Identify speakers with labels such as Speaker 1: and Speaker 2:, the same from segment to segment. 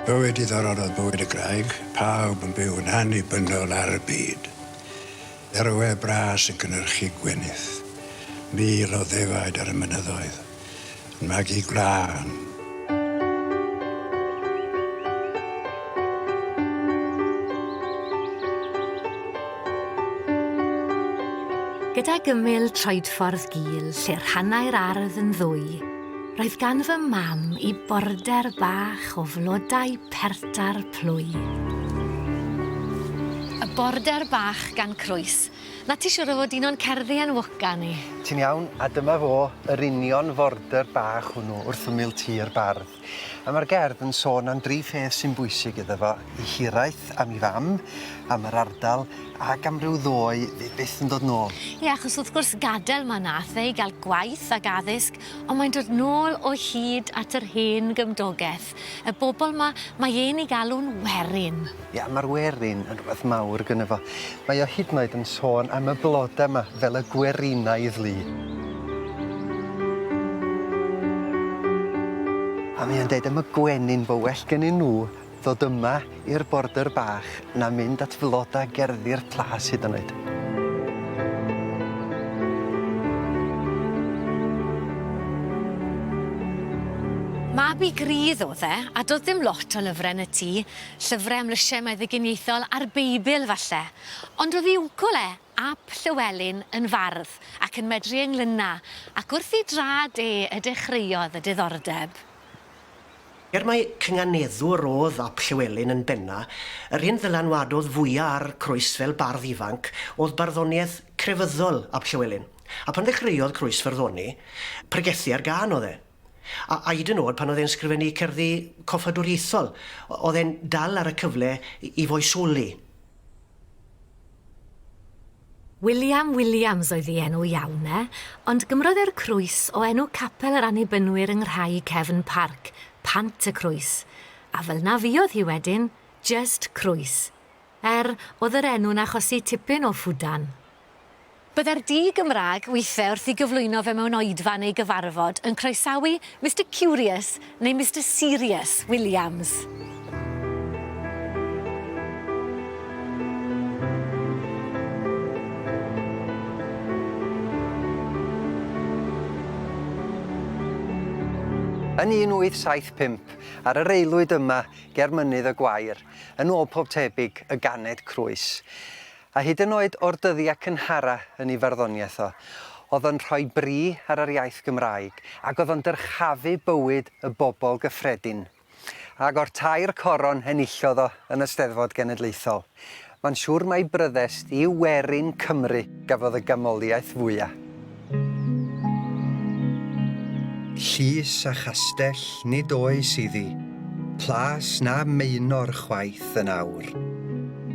Speaker 1: Bywyd diddorol oedd bywyd y Graig, pawb yn byw yn annibynnol ar y byd. Erwe bras yn cynhyrchu gwynydd, mil o ddefaid ar y mynyddoedd, yn magu gwlân.
Speaker 2: Gyda gymyl troedffordd gul lle'r hannau'r ardd yn ddwy, roedd gan fy mam I border bach o flodau perta'r plwy. Y border bach gan Crwys. Na ti siŵr o fod un o'n cerddi enwoca ni?
Speaker 3: Ti'n iawn, a dyma fo, yr union forder bach hwnnw wrth ymyl tir bardd. A mae'r gerdd yn sôn am 3 pheth sy'n bwysig iddo fo. I hiraeth am I fam, am yr ardal, ac am ryw ddoe fydd byth yn dod nôl.
Speaker 2: Ie, achos wrth gwrs gadael ma nath I gael gwaith ag addysg, ond mae'n dod nôl o hyd at yr hen gymdogaeth. Y bobl mae ein I galw'n werin.
Speaker 3: Ia, mae'r werin yn rhywbeth mawr gyda fo. Mae o hyd yn oed yn sôn am y blodau yma fel y gwerinaidd lu. A mae o'n deud am y gwenyn fo well gennyn nhw ddod yma i'r border bach na mynd at flodau gerddi'r plas hyd yn oed.
Speaker 2: Mab I grydd oedd a doedd ddim lot o lyfrau yn y tŷ, llyfrau am lysiau meddyginiaethol a'r Beibl falle. Ond oedd I wncwl ap Llywelyn yn fardd ac yn medru englyna, ac wrth I drad y dechreuodd y diddordeb.
Speaker 4: Er mae cynganeddwr oedd ap Llywelyn yn benna, yr un ddylanwadodd fwyaf ar Crwys fel bardd ifanc oedd barddoniaeth crefyddol ap Llywelyn. A pan ddechreuodd Crwys farddoni, pregethu ar gân oedd e. A hyd yn oed pan oedd e'n sgrifennu cerddi coffadwriaethol, oedd e'n dal ar y cyfle I foesoli.
Speaker 2: William Williams oedd ei enw iawn ond gymrodd e'r Crwys o enw capel yr annibynwyr yng rhai cefn parc, Pant y Crwys, a fel na fuodd hi wedyn, just Crwys. Oedd yr enw'n achosi tipyn o ffwdan. Byddai'r di Gymraeg weithiau wrth I gyflwyno fe mewn oedfa neu gyfarfod yn croesawu Mr Curious neu Mr Serious Williams.
Speaker 3: Yn 1875, ar yr eilwyd yma ger mynydd y Gwair, yn ôl pob tebyg y ganed Crwys. A hyd yn oed o'r dyddiau cynhara yn ei farddoniaeth o, oedd o'n rhoi bri ar yr iaith Gymraeg ac oedd o'n dyrchafu bywyd y bobl gyffredin. Ac o'r tair coron enillodd o yn y Steddfod Genedlaethol, mae'n siŵr mai bryddest I werin Cymru gafodd y gamoliaeth fwyaf. Llys a chastell nid oes iddi, plas na meinor chwaith yn awr.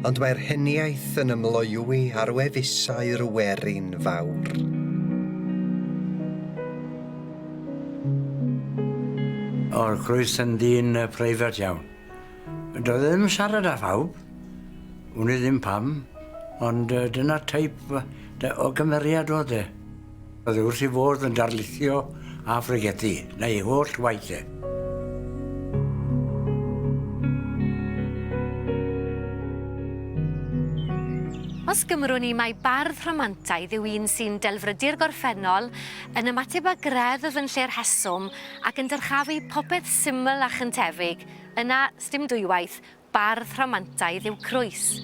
Speaker 3: Ond mae'r heniaeth yn ymloiwi ar wefusau'r werin fawr.
Speaker 5: O'r Crwys yn dyn preifat iawn. Doedd ddim siarad â phawb, wni ddim pam, ond dyna teip o gymeriad oedd e. Oedd wrth I fod yn darlithio a phregeti, neu holl waith e.
Speaker 2: Os gymrwn ni mai bardd rhamantaidd yw un sy'n delfrydu'r gorffennol, yn ymateb â greddf yn lle'r heswm ac yn dyrchafu popeth syml a chyntefig, yna, sdim dwywaith, bardd rhamantaidd yw Crwys.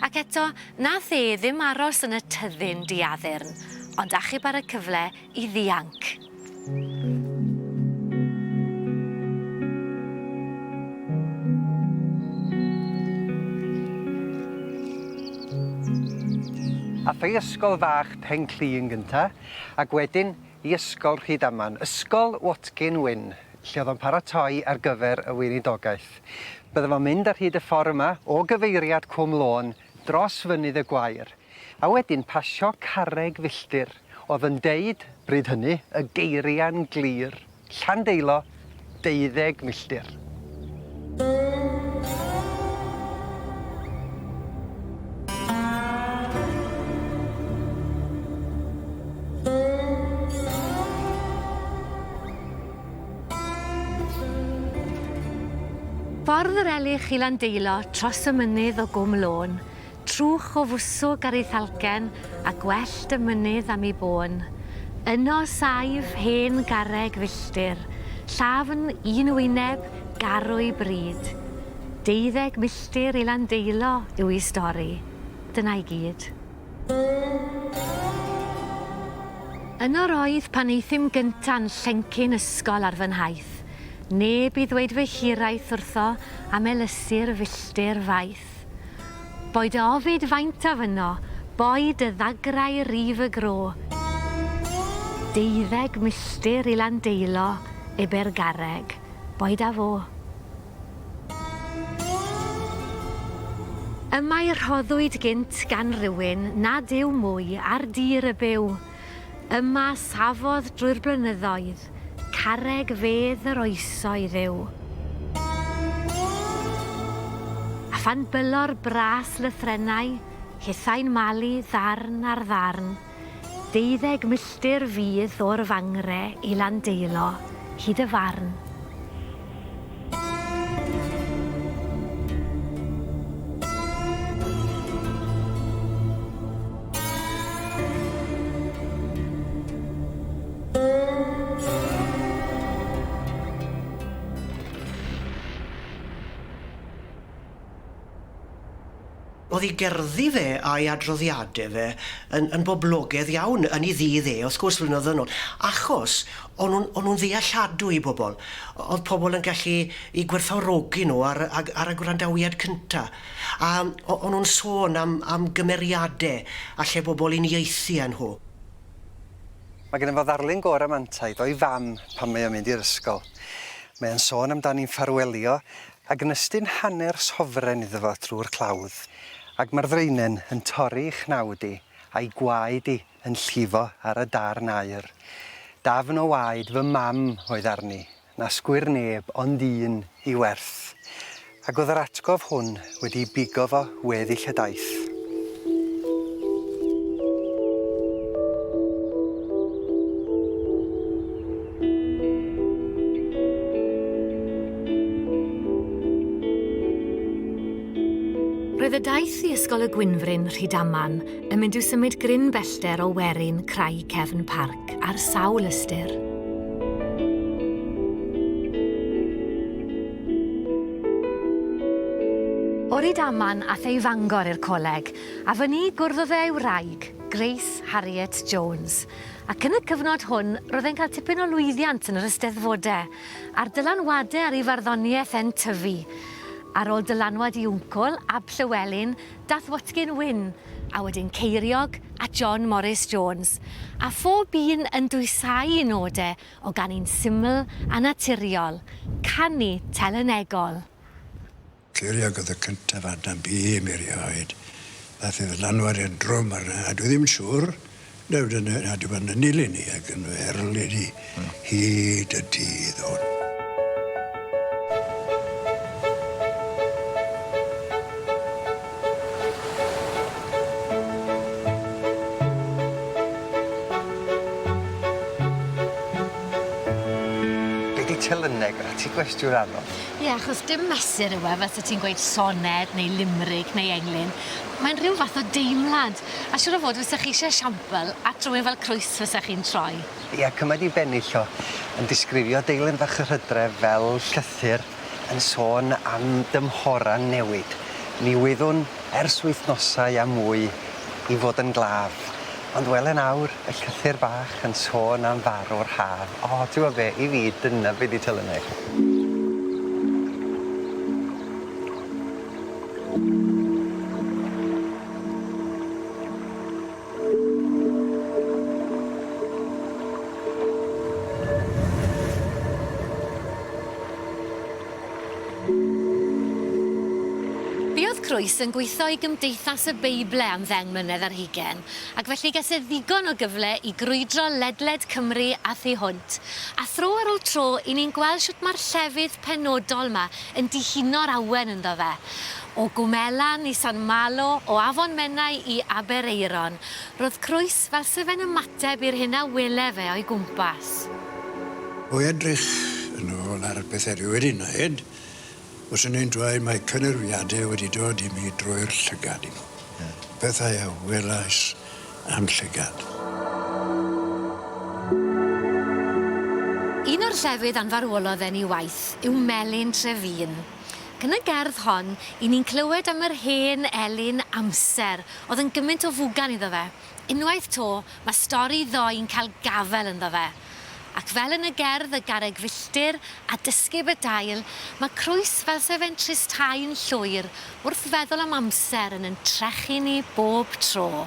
Speaker 2: Ac eto, nath ddim aros yn y tyddyn diaddurn, ond achub ar y cyfle I ddianc.
Speaker 3: Ath o'i ysgol fach Pencli yn gynta, ac wedyn I ysgol Rhydaman, ysgol Watkin Wyn, lle oedd o'n paratoi ar gyfer y weinidogaeth. Bydde fo'n mynd ar hyd y ffordd yma o gyfeiriad Cwm Lôn dros fynydd y Gwair, a wedyn pasio Garreg Filltir, oedd yn deud, bryd hynny, y geiria'n glir, Llandeilo, 12 milltir.
Speaker 2: Ffordd yr elich i Landeilo tros y mynydd o Gwm Lôn, trwch o fwswg ar ei thalcen a gwellt y mynydd am ei bôn. Yno saif hen Garreg Filltir, llafn un wyneb, garw i bryd. 12 milltir i Landeilo yw ei stori. Dyna i gyd. Yno roedd pan eithim gynta'n llencyn ysgol ar fy nhaith. Neb i ddweud fy hiraeth wrtho am elusur filltir faith. Boed ofid faint a fyno, boed y ddagrau rif y gro. 12 milltir i Landeilo, eber Garreg, boed a fo. Yma'i rhoddwyd gynt gan rywun nad yw mwy ar dir y byw. Yma safodd drwy'r blynyddoedd, carreg fedd yr oesoedd yw. A phan bylor bras lythrenau, hithau'n malu ddarn ar ddarn, 12 milltir fydd o'r fangre i Landeilo, hyd y farn.
Speaker 4: Oedd ei gerddi fe a'i adroddiadau fe yn boblogaidd iawn yn ei ddydd wrth gwrs flynyddoedd yn ôl, achos o'n nhw'n ddealladw i bobl. Oedd pobl yn gallu i gwerthfawrogi nhw ar y gwrandawiad cynta. A o'n nhw'n sôn am gymeriadau a lle bobl uniaethu yn nhw.
Speaker 3: Mae gen i fo ddarlun gor am antaidd o'i fam pan mae o'n mynd i'r ysgol. Mae'n sôn amdani'n ffarwelio ac yn ystyn hanner sofren iddo fo trwy'r clawdd. Ac mae'r ddreinen yn torri i'ch nawd i a'i gwaed i yn llifo ar y darn aer. Dafn o waed fy mam oedd arni, na sgwyr neb ond un i werth. Ac oedd yr atgof hwn wedi bigo fo weddill y daith.
Speaker 2: Roedd y daith i ysgol y Gwynfryn Rhydaman yn mynd i'w symud gryn bellter o werin creu cefn parc ar sawl ystyr. O Rhydaman ath ei Fangor i'r coleg, a fyny gwrddodd e i'w wraig, Grace Harriet Jones. Ac yn y cyfnod hwn, roedd e'n cael tipyn o lwyddiant yn yr Eisteddfodau, a'r dylanwadau ar ei farddoniaeth yn tyfu. Ar ôl dylanwad i wncl, Ab Llywelyn, dath Watkin Wyn, a wedyn Ceiriog a John Morris Jones. A phob un yn dwysau i nodau o gan un syml a naturiol, canu telenegol.
Speaker 1: Ceiriog oedd y cyntaf adnam byd mi erioed. Dath i ddylanwad i'n drwm arna, a dwi ddim yn siŵr, nad yw yn nilyn ni ac yn erlu ni hyd y dydd hwn.
Speaker 3: Telyneg, a ti gwestiwn anodd.
Speaker 2: Ie, achos dim mesur yw e, fes ti'n gweud soned neu limrig neu englyn. Mae'n rhyw fath o deimlad. A siŵr o fod fysech chi eisiau siampl a rhywun fel Crwys fysech chi'n troi.
Speaker 3: Ie, cymaint i bennill o yn disgrifio deilyn fach yr hydref fel llythyr yn sôn am dymhoran newid. Ni wyddwn ers wythnosau a mwy i fod yn glaf. Ond wel yn awr, y llythyr bach yn sôn am farw'r haf. O, ti'n gwybod be, i fi, dyna be di Telyneg.
Speaker 2: Crwys yn gweithio i Gymdeithas y Beible am 10 mlynedd ar hugain, ac felly ges e ddigon o gyfle i grwydro ledled Cymru a thu hwnt. A thro ar ôl tro, i ni'n gweld sut mae'r llefydd penodol yma yn dihuno'r awen ynddo fe. O Gwmelan i San Malo, o Afon Menai i Abereiron, roedd Crwys fel sef yn ymateb i'r hynna wele fe o'i gwmpas.
Speaker 1: O edrych yn ôl ar beth erioed i wneud, Os yn ein dweud mae cynnyrwiadau wedi dod I mi drwy'r llygad I nhw. Bethau a welais am llygad.
Speaker 2: Un o'r llefydd anfarwolodd yn ei waith yw Melin Trefin. Yn y gerdd hon, I ni'n clywed am yr hen elyn amser oedd yn gymaint o fwgan iddo fe. Unwaith to, mae stori ddoi'n cael gafel ynddo fe. Ac fel yn y gerdd y Garreg Filltir a dysgu y dail, mae Crwys fel sef e'n tristau'n llwyr wrth feddwl am amser yn trechu ni bob tro.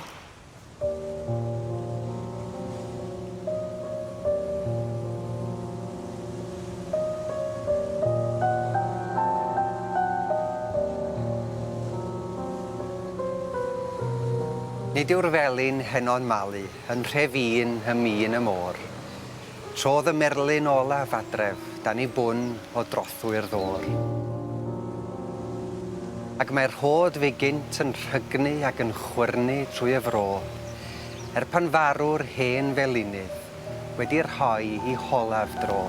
Speaker 3: Nid yw'r felin henon malu yn Trefin ym un y môr. Trodd y merlin olaf adref dan I bwn o drothwy'r ddôr. Ac mae'r rhod fe gynt yn rhygnu ac yn chwyrnu trwy y fro, pan farw'r hen felinydd wedi'r rhoi I holaf dro.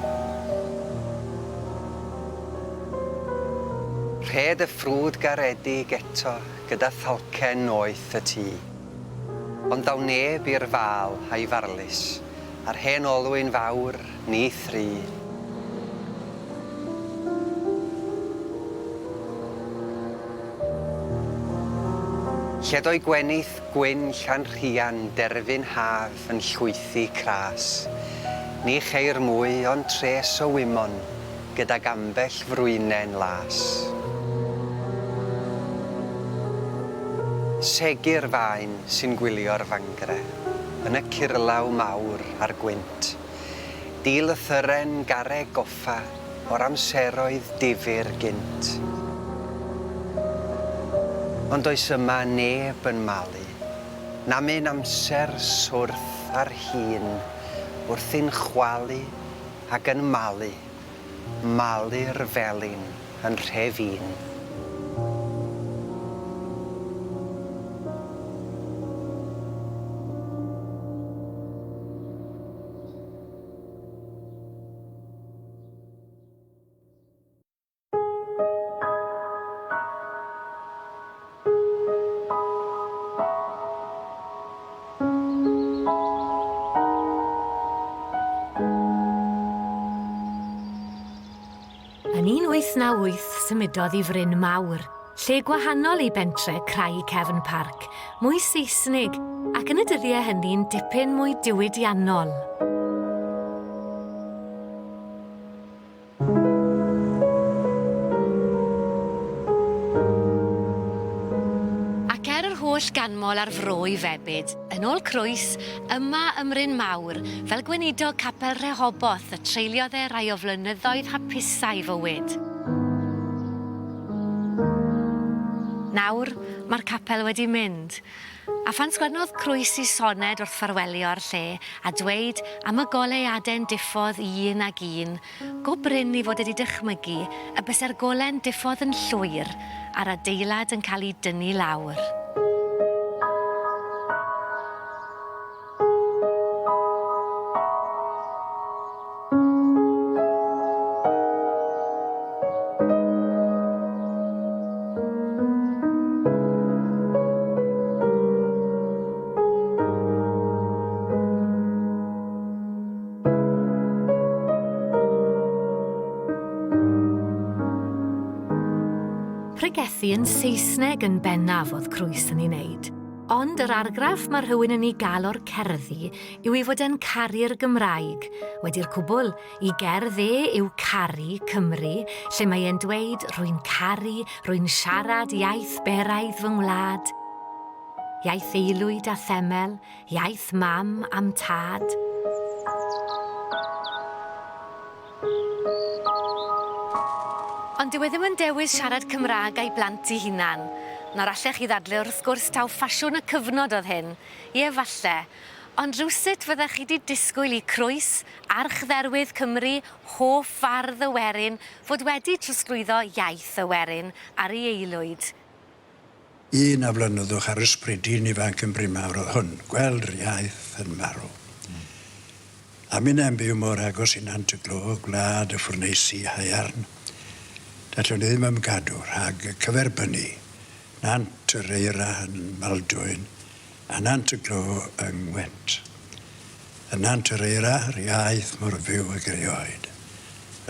Speaker 3: Rhed y ffrwd garedig eto gyda thalcen noeth y tŷ. Ond daw neb i'r fal a'i farlus, a'r hen olwyn fawr ni thri. Lled o'i gwenith gwyn llan rhian derfyn haf yn llwythu cras. Ni cheir mwy ond tres o wymon gydag ambell frwynen las. Segi'r faen sy'n gwylio'r fangre, yn y curlaw mawr a'r gwynt. Dil y thyren garreg goffa o'r amseroedd difyr gynt. Ond oes yma neb yn malu, na mynd amser swrth ar hun, wrth i'n chwalu ac yn malu, malu'r felin yn Trefin.
Speaker 2: Yn 1898 symudodd I Fryn Mawr, lle gwahanol I bentre Creu Cefn Parc, mwy Saesnig ac yn y dyddiau hynny'n dipyn mwy diwydiannol. Ac yr holl ganmol ar fro I febyd, yn ôl Crwys, yma ym Mryn Mawr, fel gweinidog capel Rehoboth y treuliodd rai o flynyddoedd hapusau fywyd. Nawr, mae'r capel wedi mynd, a phan sgwennodd Crwys I soned wrth ffarwelio'r lle a dweud am y goleuadau'n diffodd un ag un, go bryn I fod wedi dychmygu y byse'r gole'n diffodd yn llwyr a'r adeilad yn cael ei dynnu lawr. Pregethu yn Saesneg yn bennaf oedd Crwys yn ei wneud. Ond yr argraff mae rhywun yn ei gael o'r cerddi yw ei fod yn caru'r Gymraeg. Wedi'r cwbl, I gerdd yw Caru Cymru, lle mae e'n dweud rwy'n caru, rwy'n siarad iaith Beirdd fy ngwlad. Iaith eilwyd a themel, iaith mam am tad. Ond dyw e ddim yn dewis siarad Cymraeg a'i blant ei hunan. Na'r allech chi ddadle wrth gwrs taw ffasiwn y cyfnod oedd hyn. Ie, falle. Ond rhywsut fyddech chi wedi disgwyl I Crwys, archdderwydd Cymru, hoff fardd y werin, fod wedi trosglwyddo iaith y werin ar ei eilwyd.
Speaker 1: Un a flynyddwch ar ysbrydyn ifanc yn Bryn Mawr oedd hwn, gweld yr iaith yn marw. A mi'n byw mor agos I Nant y Glo, gwlad y ffwrneisi haearn. Allwn ni ddim am gadw rhag cyferbynnu nant yr eira yn Maldwyn a nant y glo yng Ngwent. Y nant yr eira yr iaith mor fyw ag erioed.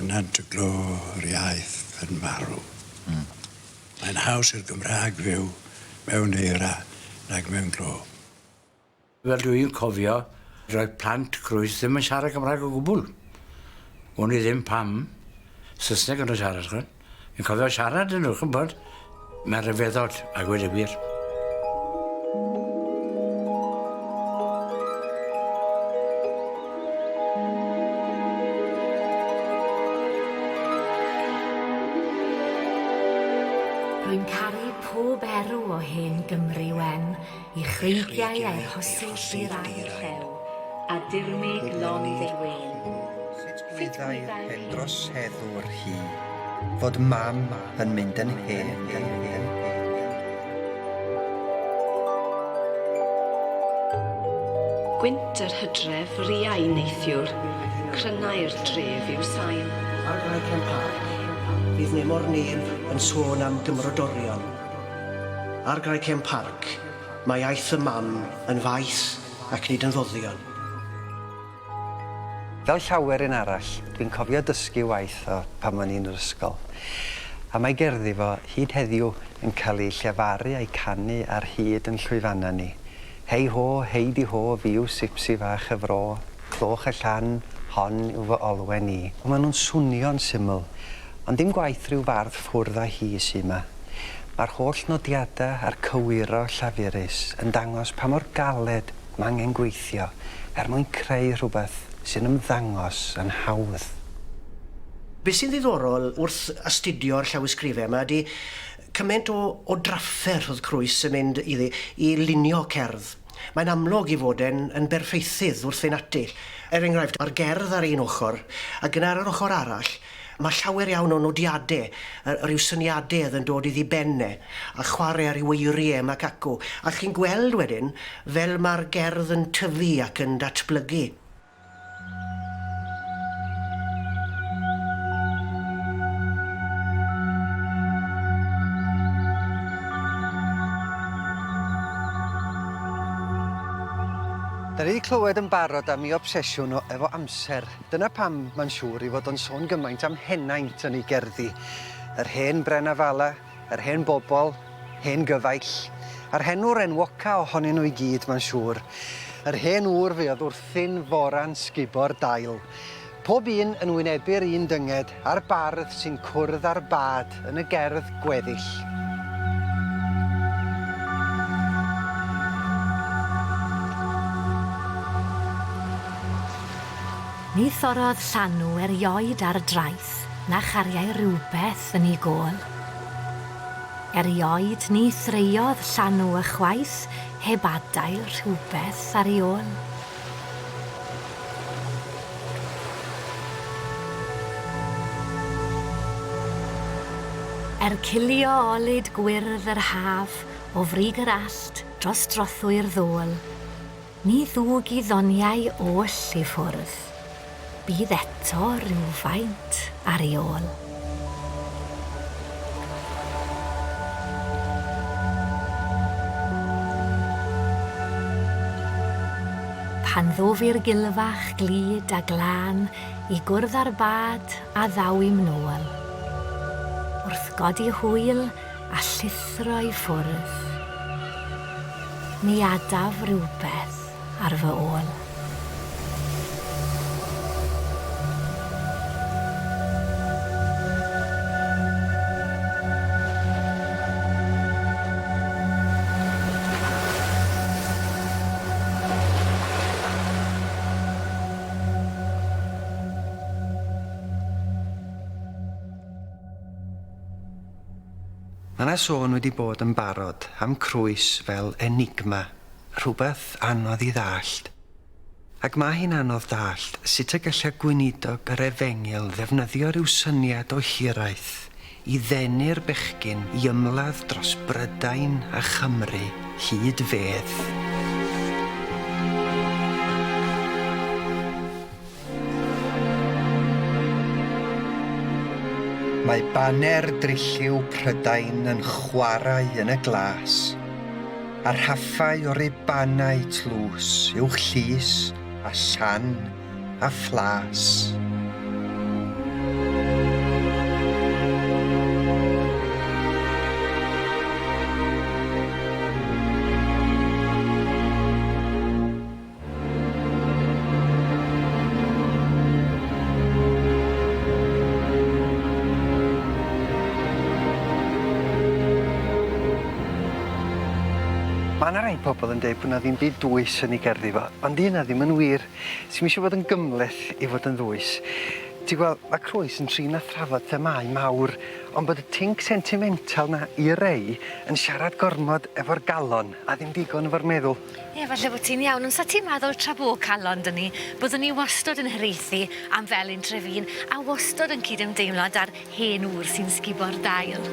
Speaker 1: Y nant y glo yr iaith yn marw. Mae'n haws i'r Gymraeg fyw mewn eira nag mewn glo.
Speaker 5: Fel dwi'n cofio, roedd plant Crwys ddim yn siarad Gymraeg o gwbl. O'n i ddim pam, Saesneg yn siarad chyn. Yn cofio siarad yn nhw'n bod, mae'n ryfeddol a gweud y gwir.
Speaker 2: Rwy'n caru pob erw o hen Gymru wen I chreigiau a'i hosys i'r air llew a dirmig lond ei wen.
Speaker 3: Sut gwyddai'r pen dros heddw'r hi, fod mam yn mynd yn hen.
Speaker 6: Gwynt yr hydref riau neithiwr, crynau'r dref i'w sain.
Speaker 4: Ar Garreg Filltir, bydd Nemor Neb yn sôn am gymrodorion. Ar Garreg Filltir, mae iaith y mam yn faes ac nid yn ddoddion.
Speaker 3: Fel llawer un arall, dwi'n cofio dysgu waith o pan o'n i'n yr ysgol. A mae gerddi fo hyd heddiw yn cael ei llefaru a'i canu ar hyd yn llwyfanna ni. Hei ho, heidi ho, fiw sipsi fach y fro, cloch y llan, hon yw fy olwen i. Maen nhw'n swnio'n syml, ond dim gwaith rhyw fardd ffwrdd â hi sy'n yma. Mae'r holl nodiadau a'r cywiro llafurus yn dangos pa mor galed mae angen gweithio mwyn creu rhywbeth sy'n ymddangos yn hawdd.
Speaker 4: Be sy'n ddiddorol wrth astudio'r llawysgrifau yma ydy cymaint o draffer oedd Crwys yn mynd iddi I lunio cerdd. Mae'n amlwg I fod yn berffeithydd wrth ein ati. Enghraifft, mae'r gerdd ar un ochr, ac yna ar yr ochr arall, mae llawer iawn o nodiadau, rhyw syniadau yn dod iddi benne, a chwarae ar ei weiriau ac acw. A chi'n gweld wedyn fel mae'r gerdd yn tyfu ac yn datblygu.
Speaker 3: Da ni wedi clywed yn barod am ei obsesiwn efo amser. Dyna pam mae'n siŵr I fod yn sôn gymaint am henaint yn ei gerddi. Yr hen Brenafala, yr hen bobl, hen gyfaill, a'r henw'r enwoca ohonyn nhw I gyd mae'n siŵr. Yr hen ŵr fe oedd wrthyn foran sgubo'r dail. Pob un yn wynebu'r un dynged a'r bardd sy'n cwrdd ar bad yn y gerdd Gweddill.
Speaker 2: Ni thorodd llanw erioed ar draeth na chariau rhywbeth yn ei gôl. Erioed ni threiodd llanw ychwaith heb adael rhywbeth ar ei ôl. Cilio olyd gwyrdd yr haf o frig yr allt dros drothwy'r ddôl, ni ddwg I ddoniau oll I ffwrdd. Bydd eto rhywfaint ar ei ôl. Pan ddofi'r gilfach glid a glân I gwrdd ar bad a ddaw I'm nôl. Wrth godi hwyl a llithro I ffwrdd. Mi adaf rhywbeth ar fy ôl.
Speaker 3: Mae yna sôn wedi bod yn barod am Crwys fel enigma, rhywbeth anodd I ddallt. Ac mae hi'n anodd ddallt sut y gallai gweinidog yr efengil ddefnyddio rhyw syniad o hiraeth I ddenu'r bechgyn I ymladd dros Brydain a Chymru hyd fedd. Mae baner drilliw Prydain yn chwarae yn y glas. A rhaffau o'r ebanau tlws i'w llys a llan a phlas. Mae yna rai pobl yn dweud bod yna ddim byd dwys yn ei gerddi fo, ond hynna ddim yn wir. Ti'n mysio fod yn gymleth i fod yn ddwys. Ti'n gweld, mae Crwys yn trin a thrafod themau mawr, ond bod y tinc sentimental na i rei yn siarad gormod efo'r galon a ddim digon efo'r meddwl.
Speaker 2: Ie, falle bod ti'n iawn, ond sa ti'n meddwl tra bo calon dyn ni, byddwn ni wastod yn hyreithi am Melin Trefin a wastod yn cydymdeimlad ar hen ŵr sy'n sgubo'r dail.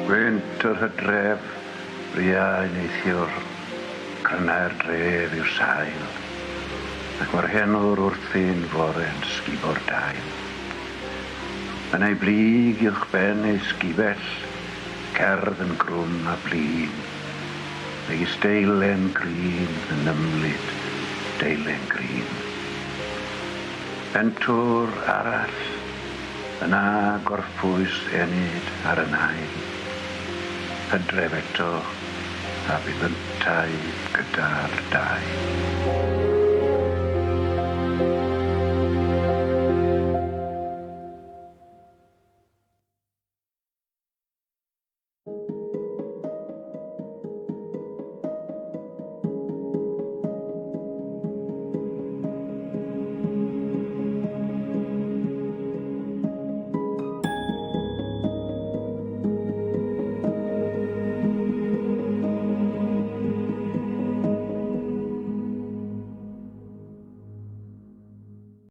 Speaker 1: Gwynt yr hydref, briau neithiwr, crynau'r dref i'w sail, ac mae'r henwr wrthi'n fore'n sgubo'r dail. Yn ei blig i'ch ben ei sgubell, cerdd yn grwm a blin, neu steilen grin yn ymlid, deilen grin. Pentwr arall, yna gorffwys enid ar y nain, hydref eto a byddantau gyda'r dau.